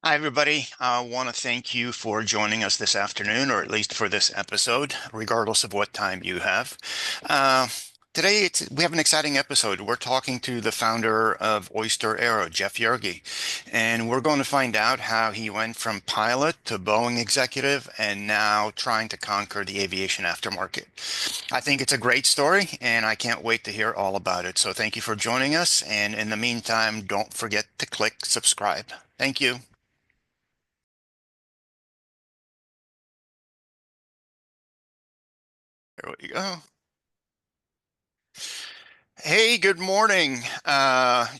Hi, everybody. I want to thank you for joining us this afternoon, or at least for this episode, regardless of what time you have. Uh, Today, we have an exciting episode. We're talking to the founder of Oyster Aero, Jeff Jerge, and we're going to find out how he went from pilot to Boeing executive and now trying to conquer the aviation aftermarket. I think it's a great story, and I can't wait to hear all about it. So thank you for joining us. And in the meantime, don't forget to click subscribe. Thank you. There we go. Hey, good morning.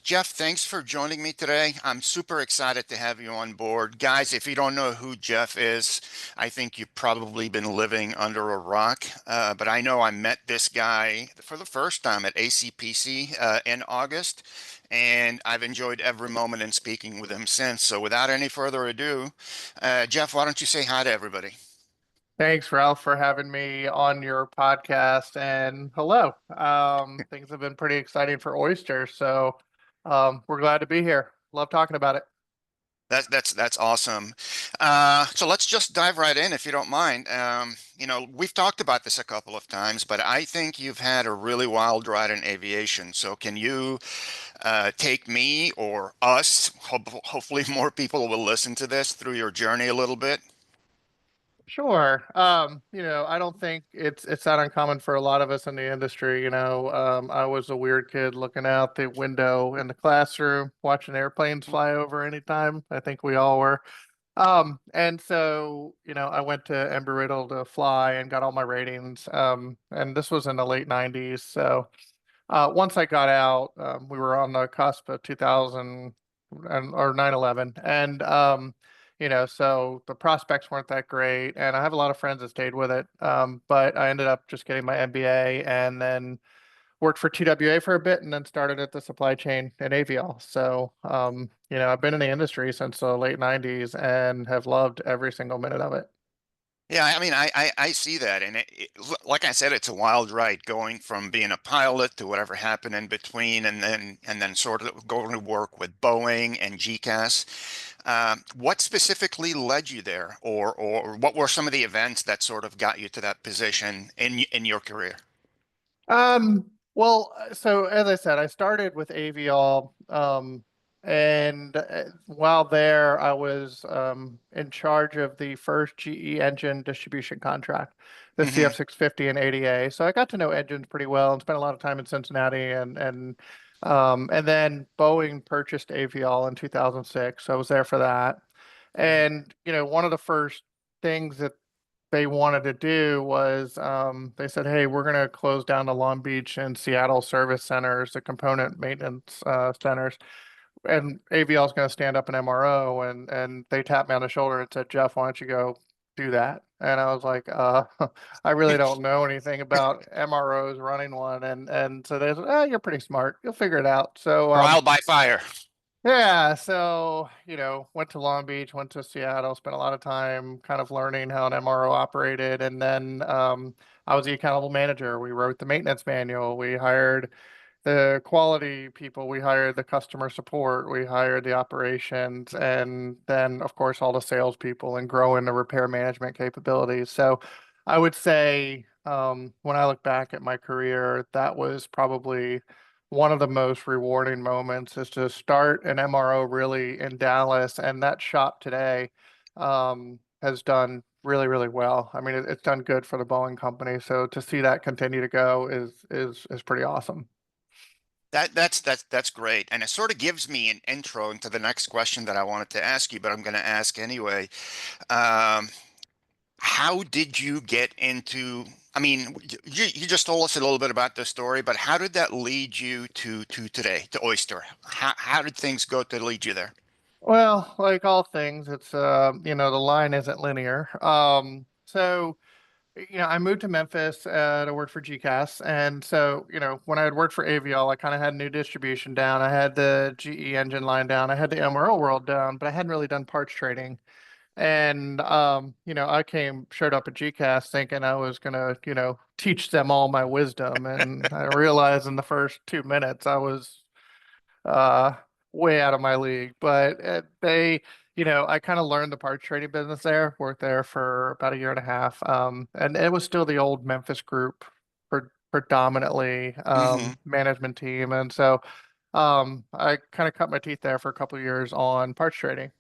Jeff, thanks for joining me today. I'm super excited to have you on board. Guys, if you don't know who Jeff is, I think you've probably been living under a rock. But I know I met this guy for the first time at ACPC in August, and I've enjoyed every moment in speaking with him since. So without any further ado, Jeff, why don't you say hi to everybody? Thanks, Ralph, for having me on your podcast. And hello. Things have been pretty exciting for Oyster, so we're glad to be here. Love talking about it. That's awesome. So let's just dive right in, if you don't mind. We've talked about this a couple of times, but I think you've had a really wild ride in aviation. So can you take me or us, hopefully more people will listen to this, through your journey a little bit? Sure. I don't think it's that uncommon for a lot of us in the industry. I was a weird kid looking out the window in the classroom, watching airplanes fly over anytime. I think we all were. And so, I went to Embry-Riddle to fly and got all my ratings. And this was in the late 90s. So, once I got out, we were on the cusp of 2000 or 9/11. And, so the prospects weren't that great. And I have a lot of friends that stayed with it. But I ended up just getting my MBA and then worked for TWA for a bit and then started at the supply chain at Aviall. So, I've been in the industry since the late 90s and have loved every single minute of it. Yeah, I mean, I see that, and like I said, it's a wild ride going from being a pilot to whatever happened in between, and then sort of going to work with Boeing and GECAS. What specifically led you there, or what were some of the events that sort of got you to that position in your career? So as I said, I started with Aviall, and while there, I was in charge of the first GE engine distribution contract, the Hmm. CF650 and 80A. So I got to know engines pretty well and spent a lot of time in Cincinnati, and then Boeing purchased Aviall in 2006. So I was there for that. Hmm. And one of the first things that they wanted to do was they said, "Hey, we're going to close down the Long Beach and Seattle service centers, the component maintenance centers, and AVL is going to stand up an MRO." And they tapped me on the shoulder and said, "Jeff, why don't you go do that?" And I was like, "I really don't know anything about MROs running one." And so they said, "Oh, you're pretty smart. You'll figure it out." So Trial by fire. yeah, so, went to Long Beach, went to Seattle, spent a lot of time kind of learning how an MRO operated. And then I was the accountable manager. We wrote the maintenance manual. We hired the quality people. We hired the customer support. We hired the operations. And then, of course, all the salespeople and growing the repair management capabilities. So I would say when I look back at my career, that was probably one of the most rewarding moments is to start an MRO really in Dallas, and that shop today has done really, really well. I mean, it's done good for the Boeing company, so to see that continue to go is pretty awesome. That's great, and it sort of gives me an intro into the next question that I wanted to ask you, but I'm going to ask anyway. Um, How did you get into, I mean, you just told us a little bit about the story, but how did that lead you to today, to Oyster? How did things go to lead you there? Well, like all things, it's the line isn't linear. So I moved to Memphis to work for GECAS. And so, when I had worked for Aviall, I kind of had new distribution down. I had the GE engine line down. I had the MRO world down, but I hadn't really done parts trading. And, I showed up at GECAS thinking I was going to, teach them all my wisdom. And I realized in the first 2 minutes I was uh, way out of my league. But they, I kind of learned the parts trading business there, worked there for about a year and a half. And it was still the old Memphis group predominantly, Hmm. management team. And so, I kind of cut my teeth there for a couple of years on parts trading.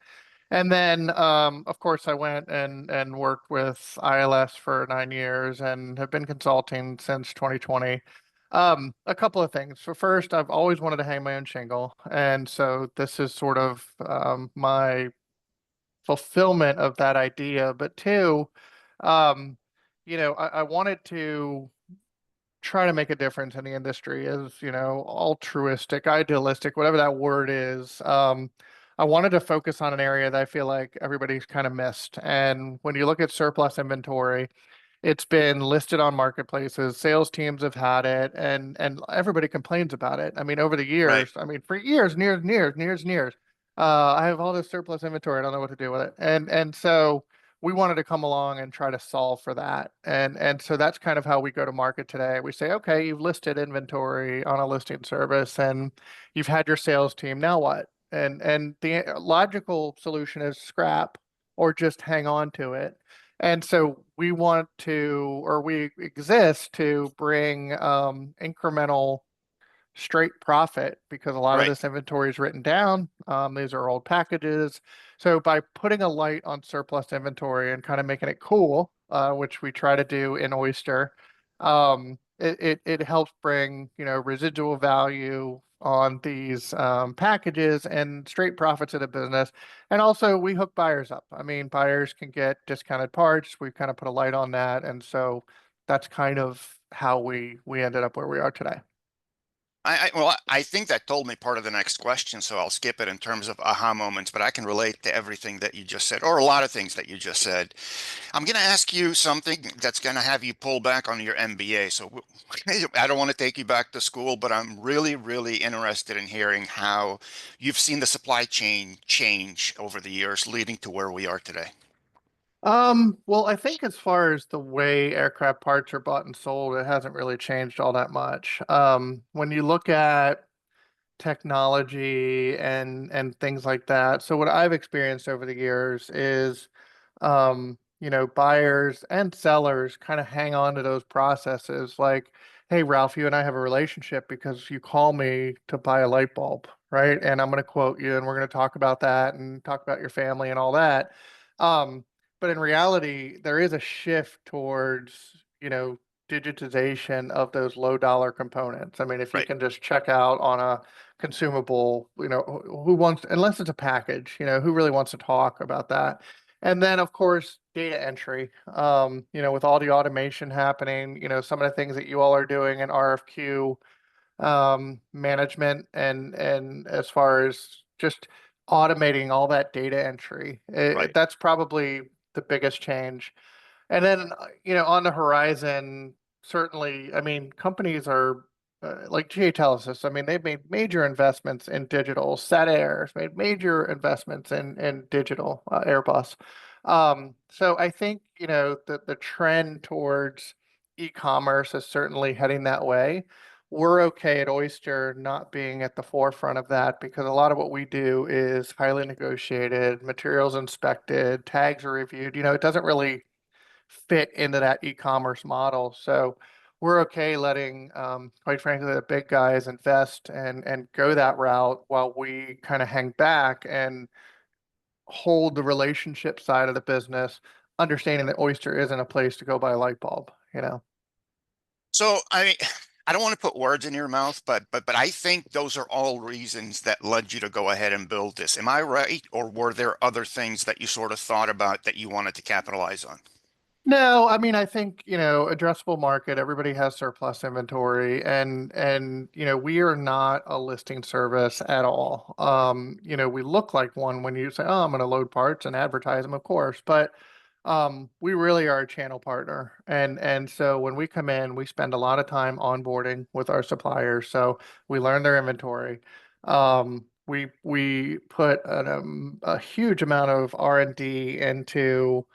And then, of course, I went and worked with ILS for 9 years and have been consulting since 2020. A couple of things. So first, I've always wanted to hang my own shingle, and so this is sort of my fulfillment of that idea. But two, um, I wanted to try to make a difference in the industry as, altruistic, idealistic, whatever that word is. I wanted to focus on an area that I feel like everybody's kind of missed. And when you look at surplus inventory, it's been listed on marketplaces. Sales teams have had it, and everybody complains about it. I mean, over the Right. years, I mean, for years and years and years and years and years, I have all this surplus inventory. I don't know what to do with it. And so we wanted to come along and try to solve for that. And so that's kind of how we go to market today. We say, okay, you've listed inventory on a listing service, and you've had your sales team. Now what? And the logical solution is scrap or just hang on to it. And so we want to, or we exist to bring incremental straight profit because a lot of Right. this inventory is written down. These are old packages. So by putting a light on surplus inventory and kind of making it cool, which we try to do in Oyster, it helps bring, residual value on these packages and straight profits in a business. And also we hook buyers up. I mean, buyers can get discounted parts. We've kind of put a light on that. And so that's kind of how we ended up where we are today. Well, I think that told me part of the next question, so I'll skip it in terms of aha moments, but I can relate to everything that you just said, or a lot of things that you just said. I'm going to ask you something that's going to have you pull back on your MBA. So I don't want to take you back to school, but I'm really, really interested in hearing how you've seen the supply chain change over the years, leading to where we are today. Well, I think as far as the way aircraft parts are bought and sold, it hasn't really changed all that much. When you look at technology and things like that. So what I've experienced over the years is buyers and sellers kind of hang on to those processes like, hey, Ralph, you and I have a relationship because you call me to buy a light bulb, right? And I'm going to quote you and we're going to talk about that and talk about your family and all that. But in reality, there is a shift towards, digitization of those low dollar components. I mean, if you Right. can just check out on a consumable, who wants, unless it's a package, who really wants to talk about that? And then, of course, data entry. With all the automation happening, some of the things that you all are doing in RFQ management and as far as just automating all that data entry, Right. that's probably the biggest change. And then, on the horizon, certainly, I mean, companies are like GA Telesis. I mean, they've made major investments in digital. Sat Air has made major investments in digital, Airbus. So I think, the trend towards e-commerce is certainly heading that way. We're okay at Oyster not being at the forefront of that because a lot of what we do is highly negotiated, materials inspected, tags are reviewed. It doesn't really fit into that e-commerce model. So we're okay letting, quite frankly, the big guys invest and go that route while we kind of hang back and hold the relationship side of the business, understanding that Oyster isn't a place to go buy a light bulb. So I don't want to put words in your mouth, but I think those are all reasons that led you to go ahead and build this. Am I right? Or were there other things that you sort of thought about that you wanted to capitalize on? No, I mean, I think, addressable market, everybody has surplus inventory and we are not a listing service at all. We look like one when you say, "Oh, I'm going to load parts and advertise them," of course, but we really are a channel partner. And so when we come in, we spend a lot of time onboarding with our suppliers. So we learn their inventory. We put a huge amount of R&D into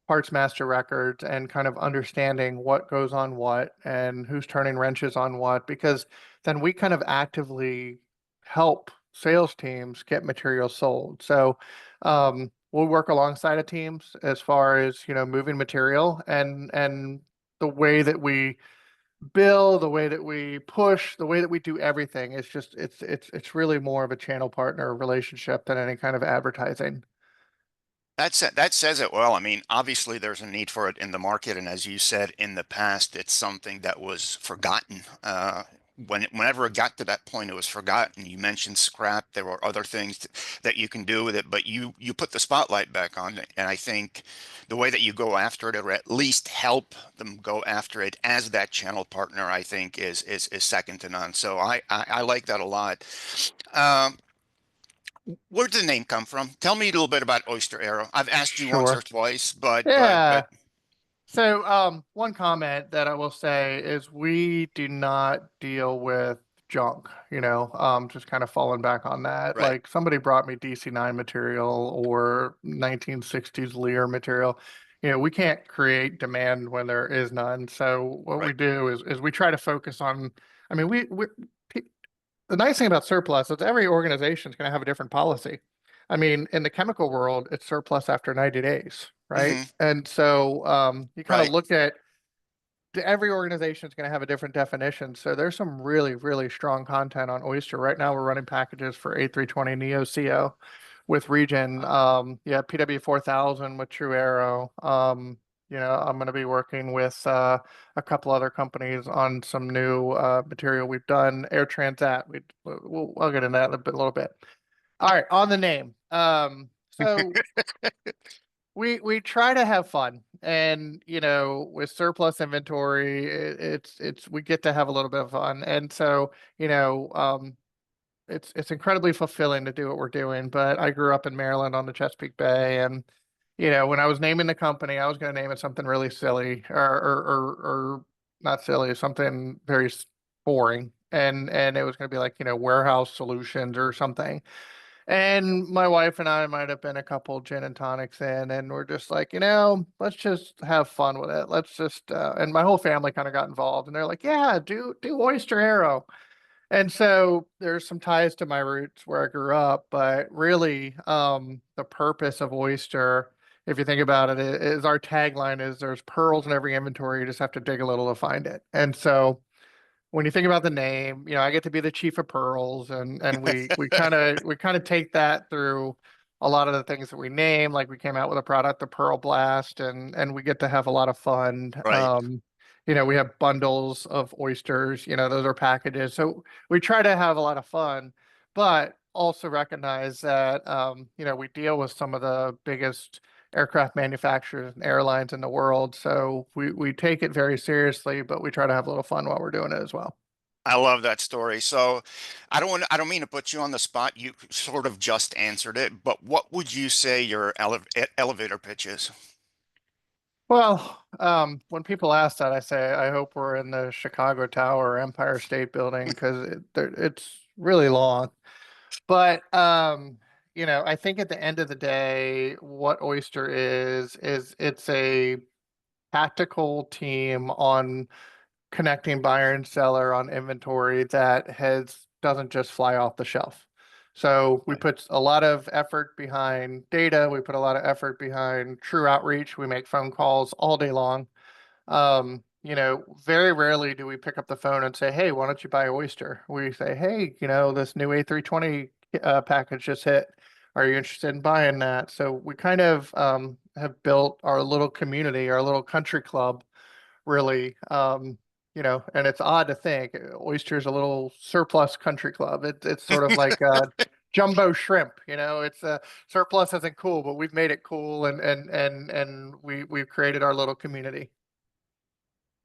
parts master records and kind of understanding what goes on what and who's turning wrenches on what, because then we kind of actively help sales teams get materials sold. So We'll work alongside of teams as far as, moving material and the way that we bill, the way that we push, the way that we do everything. It's really more of a channel partner relationship than any kind of advertising. That says it well. I mean, obviously there's a need for it in the market, and as you said in the past, it's something that was forgotten. Whenever it got to that point, it was forgotten. You mentioned scrap. There were other things that you can do with it, but you put the spotlight back on it, and I think the way that you go after it, or at least help them go after it as that channel partner, I think is second to none. So I like that a lot. Um, where did the name come from? Tell me a little bit about Oyster Aero. I've asked you once or Sure. twice, but Yeah. So, one comment that I will say is we do not deal with junk, just kind of falling back on that. right, Like somebody brought me DC-9 material or 1960s Lear material. We can't create demand when there is none. So what we right. do is we try to focus on, I mean, pe- the nice thing about surplus is every organization is going to have a different policy. I mean, in the chemical world, it's surplus after 90 days, right? Hmm. And so you kind of Right. look at every organization is going to have a different definition. So there's some really, really strong content on Oyster. Right now, we're running packages for A320 Neo CO with Region. Yeah, PW 4000 with True Aero. I'm going to be working with a couple other companies on some new material we've done. Air Transat. I'll get into that a little bit. All right, on the name. So we try to have fun, and with surplus inventory, it's we get to have a little bit of fun, and so it's incredibly fulfilling to do what we're doing. But I grew up in Maryland on the Chesapeake Bay, and when I was naming the company, I was going to name it something really silly, or not silly, something very boring, and it was going to be like warehouse solutions or something. And my wife and I might have been a couple gin and tonics in, and we're just like, let's just have fun with it. Let's just, and my whole family kind of got involved, and they're like, yeah, do Oyster Aero. And so there's some ties to my roots where I grew up, but really, the purpose of Oyster, if you think about it, is our tagline is there's pearls in every inventory. You just have to dig a little to find it. And so when you think about the name, I get to be the chief of pearls, and we kind of take that through a lot of the things that we name. Like we came out with a product, the Pearl Blast, and we get to have a lot of fun. Right. We have bundles of oysters, those are packages. So we try to have a lot of fun, but also recognize that we deal with some of the biggest aircraft manufacturers and airlines in the world. So we take it very seriously, but we try to have a little fun while we're doing it as well. I love that story. So I don't mean to put you on the spot. You sort of just answered it, but what would you say your elevator pitch is? Well, when people ask that, I say I hope we're in the Chicago Tower or Empire State Building because it's really long. But I think at the end of the day, what Oyster is it's a tactical team on connecting buyer and seller on inventory that has doesn't just fly off the shelf. So we Right. put a lot of effort behind data. We put a lot of effort behind true outreach. We make phone calls all day long. Very rarely do we pick up the phone and say, "Hey, why don't you buy Oyster?" We say, "Hey, this new A320 package just hit. Are you interested in buying that?" So we kind of have built our little community, our little country club really. And it's odd to think Oyster's a little surplus country club. It's sort of like jumbo shrimp. It's surplus isn't cool, but we've made it cool, and we've created our little community.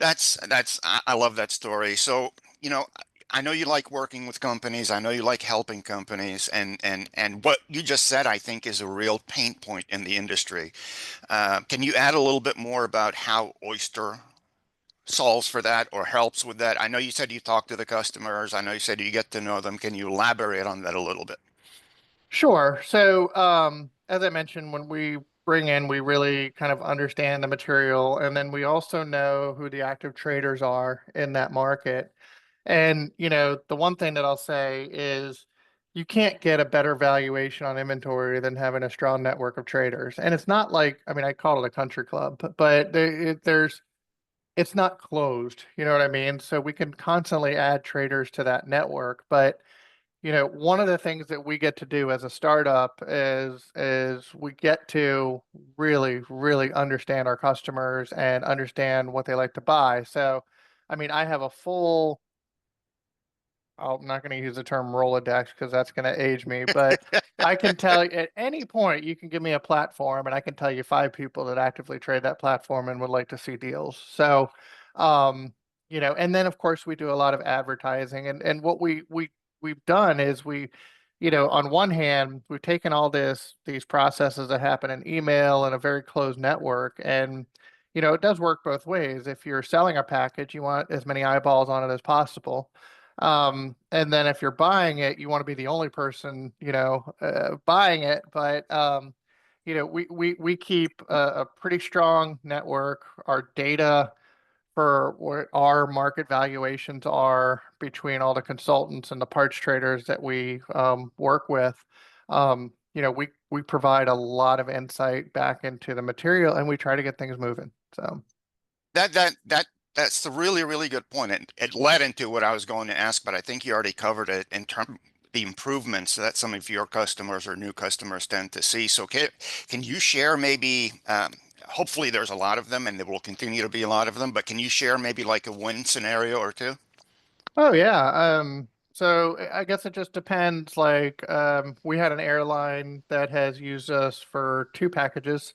I love that story. So, you know, I know you like working with companies. I know you like helping companies, and what you just said, I think, is a real pain point in the industry. Can you add a little bit more about how Oyster solves for that or helps with that? I know you said you talk to the customers. I know you said you get to know them. Can you elaborate on that a little bit? Sure. So, as I mentioned, when we bring in, we really kind of understand the material, and then we also know who the active traders are in that market. And, the one thing that I'll say is you can't get a better valuation on inventory than having a strong network of traders. And it's not like, I mean, I call it a country club, but it's not closed. You know what I mean? So we can constantly add traders to that network. But, one of the things that we get to do as a startup is we get to really, really understand our customers and understand what they like to buy. So, I mean, I have a full I'm not going to use the term Rolodex because that's going to age me, but I can tell you at any point you can give me a platform and I can tell you five people that actively trade that platform and would like to see deals. So, um, and then of course we do a lot of advertising and what we've done is on one hand, we've taken all these processes that happen in email and a very closed network and it does work both ways. If you're selling a package, you want as many eyeballs on it as possible. And then if you're buying it, you want to be the only person, buying it. But we keep a pretty strong network. Our data for what our market valuations are between all the consultants and the parts traders that we work with. We provide a lot of insight back into the material, and we try to get things moving. So. That's the really, really good point. It led into what I was going to ask, but I think you already covered it in terms the improvements that some of your customers or new customers tend to see. So can you share maybe, hopefully there's a lot of them and there will continue to be a lot of them, but can you share maybe like a win scenario or two? Oh yeah. So I guess it just depends. Like, we had an airline that has used us for two packages.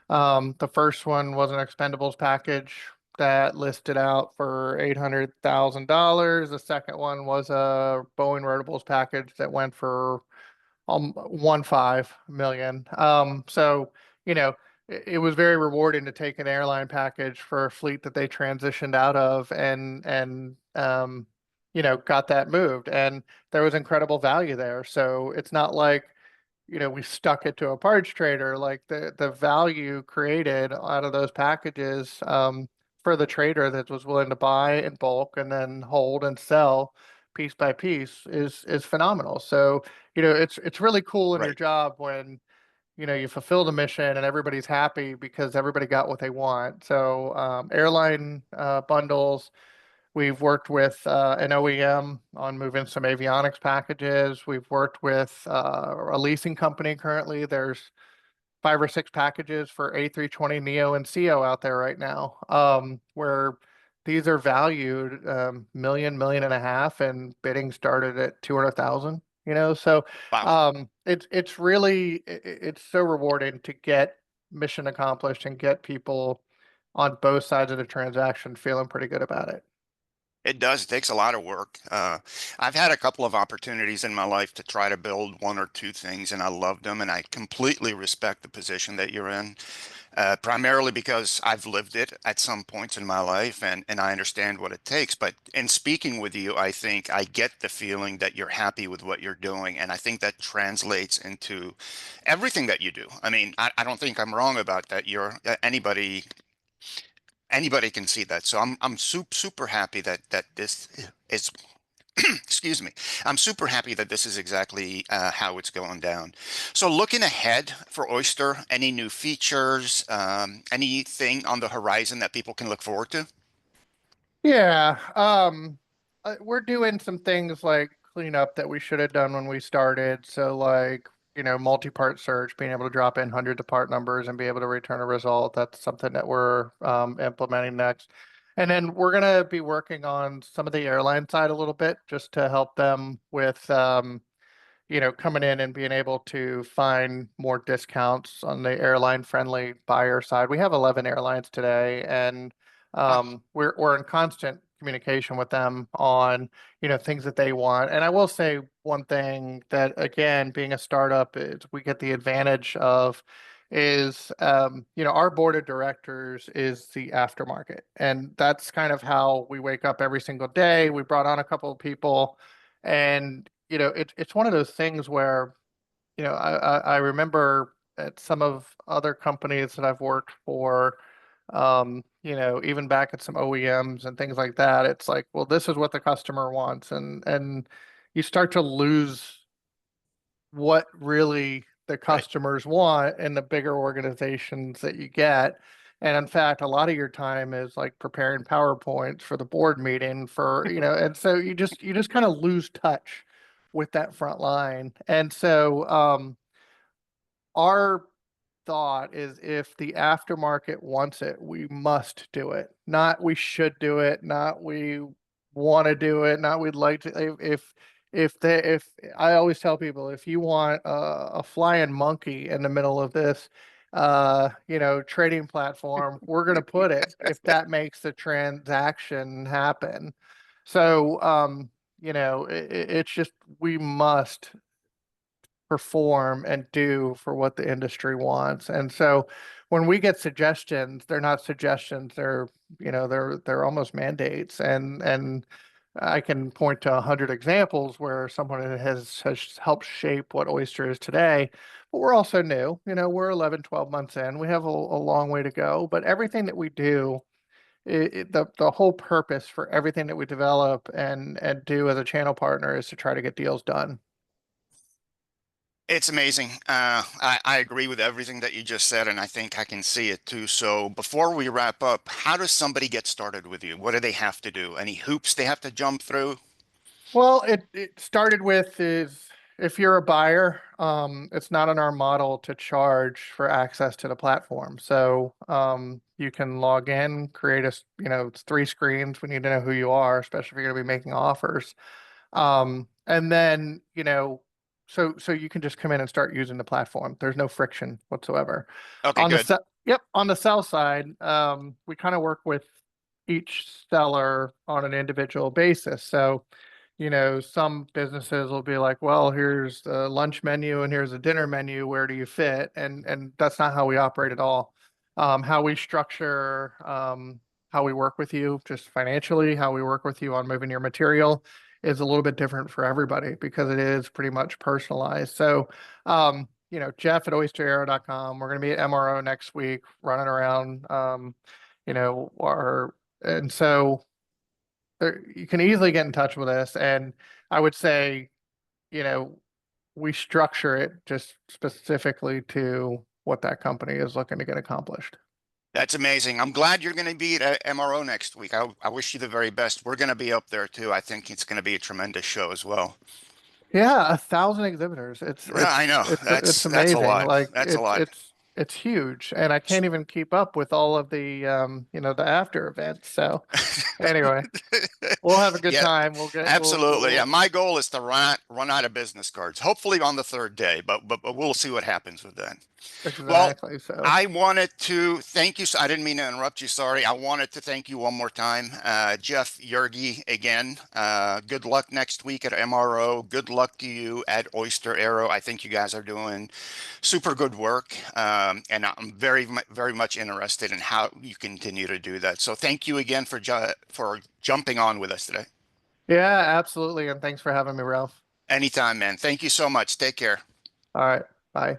The first one was an expendables package that listed out for $800,000. The second one was a Boeing rotables package that went for 1.5 million. So it was very rewarding to take an airline package for a fleet that they transitioned out of and got that moved. And there was incredible value there. So it's not like we stuck it to a parts trader. Like the value created out of those packages for the trader that was willing to buy in bulk and then hold and sell piece by piece is phenomenal. So it's really cool in your Right. job when you fulfill the mission and everybody's happy because everybody got what they want. So airline bundles. We've worked with an OEM on moving some avionics packages. We've worked with a leasing company currently. There's five or six packages for A320 Neo and CO out there right now, where these are valued million and a half, and bidding started at 200,000. So Wow. it's really it's so rewarding to get mission accomplished and get people on both sides of the transaction feeling pretty good about it. It does. It takes a lot of work. I've had a couple of opportunities in my life to try to build one or two things, and I loved them. And I completely respect the position that you're in, primarily because I've lived it at some points in my life, and I understand what it takes. But in speaking with you, I think I get the feeling that you're happy with what you're doing, and I think that translates into everything that you do. I mean, I don't think I'm wrong about that. Anybody can see that. So I'm super happy that this is excuse me. I'm super happy that this is exactly how it's going down. So looking ahead for Oyster, any new features, anything on the horizon that people can look forward to? Yeah, we're doing some things like cleanup that we should have done when we started. So like, multi-part search, being able to drop in hundreds of part numbers and be able to return a result. That's something that we're implementing next. And then we're gonna be working on some of the airline side a little bit just to help them with coming in and being able to find more discounts on the airline friendly buyer side. We have 11 airlines today, and Wow. we're in constant communication with them on things that they want. And I will say one thing that again, being a startup, is we get the advantage of is our board of directors is the aftermarket, and that's kind of how we wake up every single day. We brought on a couple of people, and it's one of those things where I remember at some of other companies that I've worked for, even back at some OEMs and things like that, it's like, well, this is what the customer wants, and you start to lose. what really the Right. customers want in the bigger organizations that you get. And in fact, a lot of your time is like preparing PowerPoints for the board meeting for, and so you just kind of lose touch with that front line. And so our thought is if the aftermarket wants it, we must do it. Not we should do it, not we want to do it, not we'd like to. If I always tell people, if you want a flying monkey in the middle of this, trading platform, we're going to put it if that makes the transaction happen. So, it's just we must perform and do for what the industry wants. And so when we get suggestions, they're not suggestions, they're almost mandates. And I can point to 100 examples where someone has helped shape what Oyster is today. But we're also new. We're 11, 12 months in. We have a long way to go. But everything that we do, the whole purpose for everything that we develop and do as a channel partner is to try to get deals done. It's amazing. I agree with everything that you just said, and I think I can see it too. So before we wrap up, how does somebody get started with you? What do they have to do? Any hoops they have to jump through? Well, it started with is if you're a buyer, it's not in our model to charge for access to the platform. So you can log in, create it's 3 screens. We need to know who you are, especially if you're going to be making offers. And then, so you can just come in and start using the platform. There's no friction whatsoever. Okay, On the good. se Yep, on the sell side, we kind of work with each seller on an individual basis. So, some businesses will be like, well, here's the lunch menu and here's a dinner menu. Where do you fit? And that's not how we operate at all. How we structure, how we work with you just financially, how we work with you on moving your material is a little bit different for everybody because it is pretty much personalized. So, Jeff at oysterarrow.com. We're going to be at MRO next week, running around, our, and so you can easily get in touch with us. And I would say, you know, we structure it just specifically to what that company is looking to get accomplished. That's amazing. I'm glad you're going to be at MRO next week. I wish you the very best. We're going to be up there too. I think it's going to be a tremendous show as well. Yeah, 1,000 exhibitors. It's Yeah, I it's know. it's That's it's that's a amazing. lot. Like That's a lot. it's huge, and I can't even keep up with all of the after events. So anyway, we'll have a good Yeah, time. absolutely. Yeah, We'll my goal is to run out of business cards, hopefully on the third day, but we'll see what happens with that. Well, exactly. So I wanted to thank you. I didn't mean to interrupt you. Sorry. I wanted to thank you one more time. Jeff Jerge again. Good luck next week at MRO. Good luck to you at Oyster Aero. I think you guys are doing super good work. And I'm very much interested in how you continue to do that. So thank you again for jumping on with us today. yeah, absolutely. And thanks for having me, Ralph. Anytime, man. Thank you so much. Take care. All right, bye.